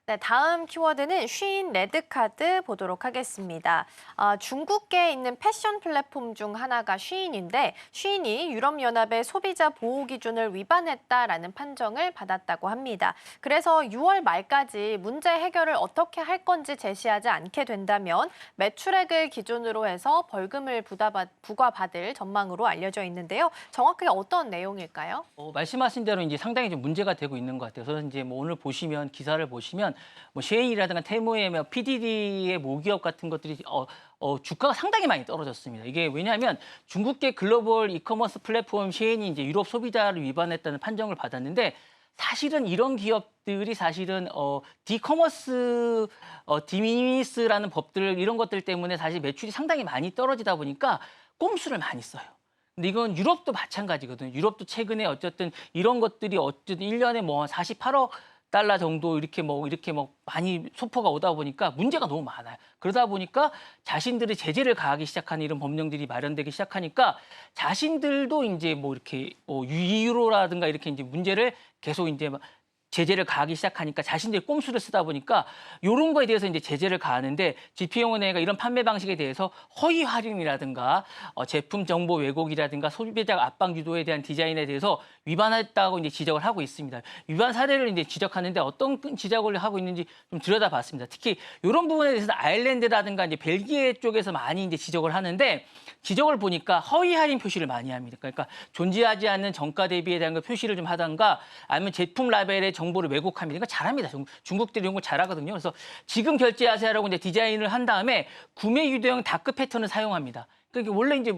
네, 다음 키워드는 쉬인 레드카드 보도록 하겠습니다. 중국계에 있는 패션 플랫폼 중 하나가 쉬인인데 쉬인이 유럽연합의 소비자 보호 기준을 위반했다라는 판정을 받았다고 합니다. 그래서 6월 말까지 문제 해결을 어떻게 할 건지 제시하지 않게 된다면 매출액을 기준으로 해서 벌금을 부과받을 전망으로 알려져 있는데요. 정확하게 어떤 내용일까요? 말씀하신 대로 이제 상당히 좀 문제가 되고 있는 것 같아요. 그래서 이제 뭐 오늘 보시면 기사를 보시면 뭐 쉐인이라든가 테무의 뭐 PDD의 모기업 같은 것들이 주가가 상당히 많이 떨어졌습니다. 이게 왜냐하면 중국계 글로벌 이커머스 플랫폼 쉐인이 이제 유럽 소비자를 위반했다는 판정을 받았는데 사실은 이런 기업들이 사실은 디커머스 디미니스라는 법들 이런 것들 때문에 사실 매출이 상당히 많이 떨어지다 보니까 꼼수를 많이 써요. 근데 이건 유럽도 마찬가지거든요. 유럽도 최근에 어쨌든 이런 것들이 어쨌든 1년에 뭐 48억 달러 정도 이렇게 많이 소포가 오다 보니까 문제가 너무 많아요. 그러다 보니까 자신들이 제재를 가하기 시작하는 이런 법령들이 마련되기 시작하니까 자신들도 이제 뭐 이렇게 유로라든가 이렇게 이제 문제를 계속 이제 막 제재를 가하기 시작하니까 자신들이 꼼수를 쓰다 보니까 이런 거에 대해서 이제 제재를 가하는데 GP용은회가 이런 판매 방식에 대해서 허위 할인이라든가 제품 정보 왜곡이라든가 소비자 압박 유도에 대한 디자인에 대해서 위반했다고 이제 지적을 하고 있습니다. 위반 사례를 이제 지적하는데 어떤 지적을 하고 있는지 좀 들여다봤습니다. 특히 이런 부분에 대해서 아일랜드라든가 이제 벨기에 쪽에서 많이 이제 지적을 하는데 지적을 보니까 허위 할인 표시를 많이 합니다. 그러니까 존재하지 않는 정가 대비에 대한 표시를 좀 하던가 아니면 제품 라벨의 정보를 왜곡합니다. 그러니까 잘합니다. 중국들이 이런 거 잘하거든요. 그래서 지금 결제하세요라고 이제 디자인을 한 다음에 구매 유도형 다크 패턴을 사용합니다. 그러니까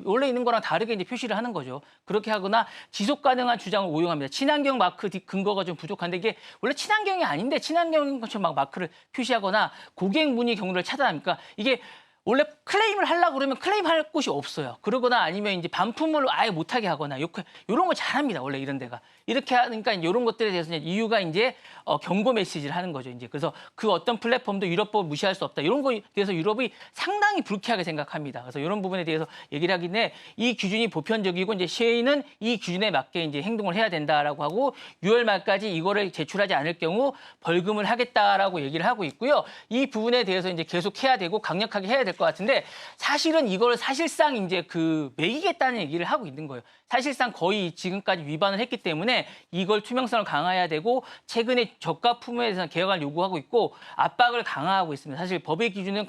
원래 있는 거랑 다르게 이제 표시를 하는 거죠. 그렇게 하거나 지속 가능한 주장을 오용합니다. 친환경 마크 근거가 좀 부족한데 이게 원래 친환경이 아닌데 친환경인 것처럼 막 마크를 표시하거나 고객 문의 경로를 차단합니까? 이게 원래 클레임을 하려고 그러면 클레임할 곳이 없어요. 그러거나 아니면 이제 반품을 아예 못하게 하거나 이런 거 잘합니다. 원래 이런 데가. 이렇게 하니까 이런 것들에 대해서 이유가 이제 경고 메시지를 하는 거죠. 이제 그래서 그 어떤 플랫폼도 유럽법을 무시할 수 없다. 이런 거에 대해서 유럽이 상당히 불쾌하게 생각합니다. 그래서 이런 부분에 대해서 얘기를 하긴데 이 기준이 보편적이고 이제 쉐인은 이 기준에 맞게 이제 행동을 해야 된다라고 하고 6월 말까지 이거를 제출하지 않을 경우 벌금을 하겠다라고 얘기를 하고 있고요. 이 부분에 대해서 이제 계속 해야 되고 강력하게 해야 될 것 같은데 사실은 이걸 사실상 이제 매기겠다는 얘기를 하고 있는 거예요. 사실상 거의 지금까지 위반을 했기 때문에 이걸 투명성을 강화해야 되고 최근에 저가 품에 대해서 개혁을 요구하고 있고 압박을 강화하고 있습니다. 사실 법의 기준은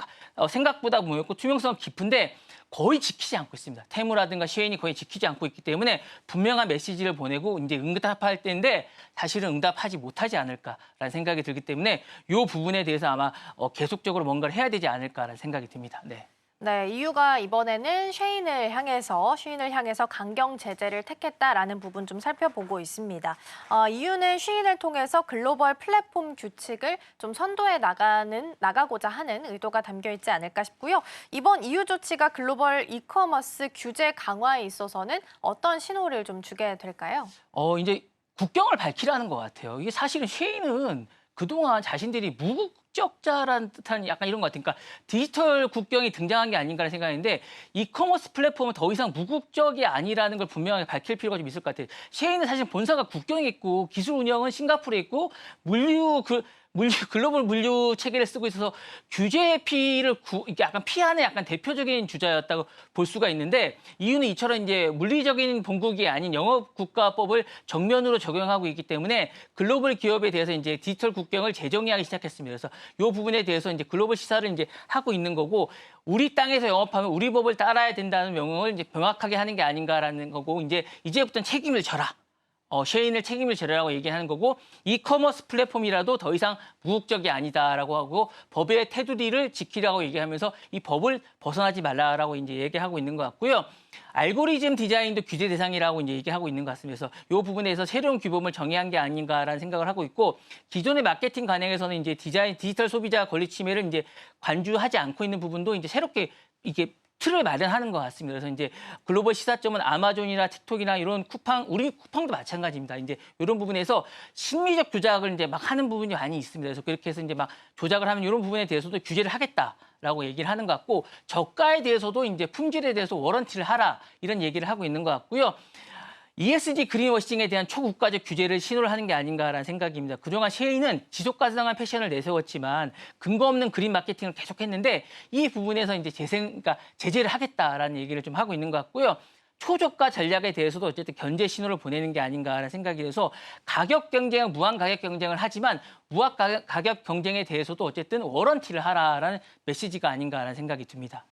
생각보다 무겁고 투명성은 깊은데 거의 지키지 않고 있습니다. 테무라든가 쉐인이 거의 지키지 않고 있기 때문에 분명한 메시지를 보내고 이제 응답할 때인데 사실은 응답하지 못하지 않을까라는 생각이 들기 때문에 이 부분에 대해서 아마 계속적으로 뭔가를 해야 되지 않을까라는 생각이 듭니다. 네. 네, 이유가 이번에는 쉬인을 향해서 강경 제재를 택했다라는 부분 좀 살펴보고 있습니다. 이유는 쉬인을 통해서 글로벌 플랫폼 규칙을 좀 선도해 나가고자 하는 의도가 담겨 있지 않을까 싶고요. 이번 EU 조치가 글로벌 이커머스 규제 강화에 있어서는 어떤 신호를 좀 주게 될까요? 이제 국경을 밝히라는 것 같아요. 이게 사실은 쉐인은 그동안 자신들이 무국적자라는 듯한 약간 이런 것 같아요. 그러니까 디지털 국경이 등장한 게 아닌가라는 생각인데 이커머스 플랫폼은 더 이상 무국적이 아니라는 걸 분명하게 밝힐 필요가 좀 있을 것 같아요. 쉐인은 사실 본사가 국경에 있고 기술 운영은 싱가포르에 있고 글로벌 물류 체계를 쓰고 있어서 규제 피를 이게 약간 피하는 약간 대표적인 주자였다고 볼 수가 있는데 이유는 이처럼 이제 물리적인 본국이 아닌 영업국가법을 정면으로 적용하고 있기 때문에 글로벌 기업에 대해서 이제 디지털 국경을 재정의하기 시작했습니다. 그래서 이 부분에 대해서 이제 글로벌 시사를 이제 하고 있는 거고 우리 땅에서 영업하면 우리 법을 따라야 된다는 명령을 이제 명확하게 하는 게 아닌가라는 거고 이제부터는 책임을 져라. 쉐인을 책임을 져라라고 얘기하는 거고 이커머스 플랫폼이라도 더 이상 무국적이 아니다라고 하고 법의 테두리를 지키라고 얘기하면서 이 법을 벗어나지 말라라고 이제 얘기하고 있는 것 같고요. 알고리즘 디자인도 규제 대상이라고 이제 얘기하고 있는 것 같습니다. 그래서 이 부분에서 새로운 규범을 정의한 게 아닌가라는 생각을 하고 있고 기존의 마케팅 관행에서는 이제 디지털 소비자 권리 침해를 이제 관주하지 않고 있는 부분도 이제 새롭게 이게 틀을 마련하는 것 같습니다. 그래서 이제 글로벌 시사점은 아마존이나 틱톡이나 이런 우리 쿠팡도 마찬가지입니다. 이제 이런 부분에서 심리적 조작을 이제 막 하는 부분이 많이 있습니다. 그래서 그렇게 해서 이제 막 조작을 하면 이런 부분에 대해서도 규제를 하겠다라고 얘기를 하는 것 같고 저가에 대해서도 이제 품질에 대해서 워런티를 하라 이런 얘기를 하고 있는 것 같고요. ESG 그린워싱에 대한 초국가적 규제를 신호를 하는 게 아닌가라는 생각입니다. 그동안 셰인은 지속 가능한 패션을 내세웠지만 근거 없는 그린 마케팅을 계속했는데 이 부분에서 이제 그러니까 제재를 하겠다라는 얘기를 좀 하고 있는 것 같고요. 초저가 전략에 대해서도 어쨌든 견제 신호를 보내는 게 아닌가라는 생각이 돼서 가격 경쟁은 무한 가격 경쟁을 하지만 무한 가격 경쟁에 대해서도 어쨌든 워런티를 하라라는 메시지가 아닌가라는 생각이 듭니다.